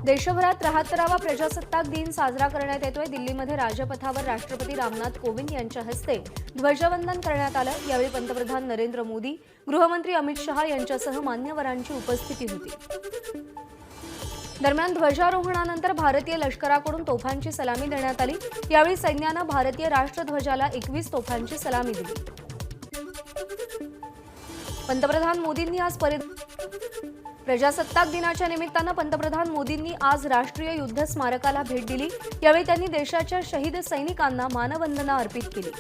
देशभरात 73वा प्रजासत्ताक दिन साजरा करण्यात येतोय। दिल्लीमध्ये राजपथावर राष्ट्रपती रामनाथ कोविंद यांच्या हस्ते ध्वजवंदन करण्यात आलं। यावेळी पंतप्रधान नरेंद्र मोदी, गृहमंत्री अमित शहा यांच्यासह मान्यवरांची उपस्थिती होती। दरम्यान ध्वजारोहणानंतर भारतीय लष्कराकडून तोफांची सलामी देण्यात आली। यावेळी सैन्यानं भारतीय राष्ट्रध्वजाला 21 तोफांची सलामी दिली। पंतप्रधान मोदींनी आज प्रजासत्ताक दिनाच्या निमित्तानं पंतप्रधान मोदींनी आज राष्ट्रीय युद्ध स्मारकाला भेट दिली। यावेळी त्यांनी देशाच्या शहीद सैनिकांना मानवंदना अर्पित केली।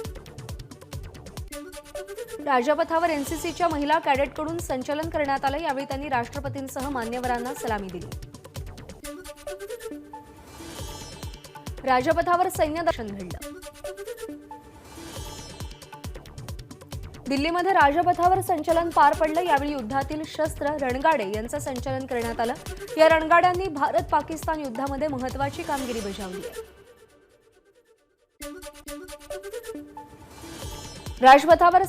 राजपथावर एनसीसीच्या महिला कॅडेटकडून संचलन करण्यात आलं। यावेळी त्यांनी राष्ट्रपतींसह मान्यवरांना सलामी दिली। राजपथावर सैन्य दर्शन घडलं। दिल्लीमध्ये राजपथावर संचलन पार पडलं। यावेळी युद्धातील शस्त्र रणगाडे यांचं संचलन करण्यात आलं। या रणगाड्यांनी भारत पाकिस्तान युद्धामध्ये महत्त्वाची कामगिरी बजावली आहे। राजपथावर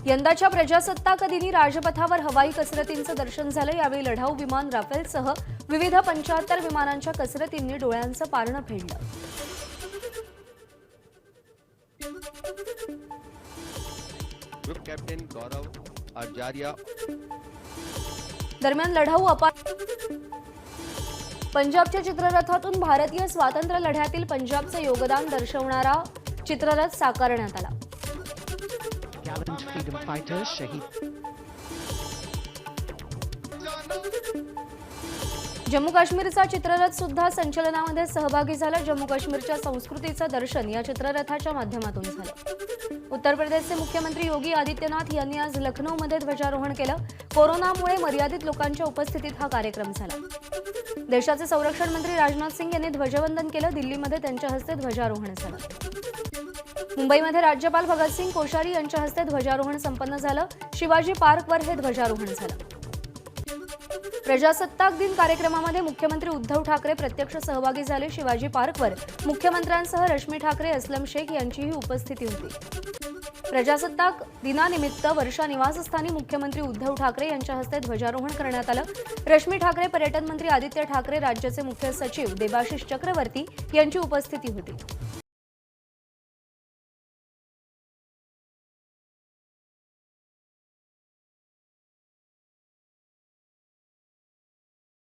यंदाच्या प्रजासत्ताक दिनी राजपथावर हवाई कसरतींचं दर्शन झालं। यावेळी लढाऊ विमान राफेलसह विविध 75 विमानांच्या कसरतींनी डोळ्यांचं पारणं फेडलं। ग्रुप कॅप्टन गौरव आचार्य दरम्यान लढाऊ पंजाबच्या चित्ररथातून भारतीय स्वातंत्र्य लढ्यातील पंजाबचे योगदान दर्शवणारा चित्ररथ साकारण्यात आला। जम्मू काश्मीरचा चित्ररथ सुद्धा संचलनामध्ये सहभागी झाला। जम्मू काश्मीरच्या संस्कृतीचं दर्शन या चित्ररथाच्या माध्यमातून झालं। उत्तर प्रदेशचे मुख्यमंत्री योगी आदित्यनाथ यांनी आज लखनौमध्ये ध्वजारोहण केलं। कोरोनामुळे मर्यादित लोकांच्या उपस्थितीत हा कार्यक्रम झाला। देशाचे संरक्षण मंत्री राजनाथ सिंग यांनी ध्वजवंदन केलं। दिल्लीमध्ये त्यांच्या हस्ते ध्वजारोहण झालं। मुंबईमध्ये राज्यपाल भगतसिंग कोश्यारी यांच्या हस्ते ध्वजारोहण संपन्न झालं। शिवाजी पार्कवर हे ध्वजारोहण झालं। प्रजासत्ताक दिन कार्यक्रमामध्ये मुख्यमंत्री उद्धव ठाकरे प्रत्यक्ष सहभागी झाले। शिवाजी पार्कवर मुख्यमंत्र्यांसह रश्मी ठाकरे, अस्लम शेख यांचीही उपस्थिती होती। प्रजासत्ताक दिनानिमित्त वर्षा निवासस्थानी मुख्यमंत्री उद्धव ठाकरे यांच्या हस्ते ध्वजारोहण करण्यात आलं। रश्मी ठाकरे, पर्यटन मंत्री आदित्य ठाकरे, राज्याचे मुख्य सचिव देबाशिष चक्रवर्ती यांची उपस्थिती होती।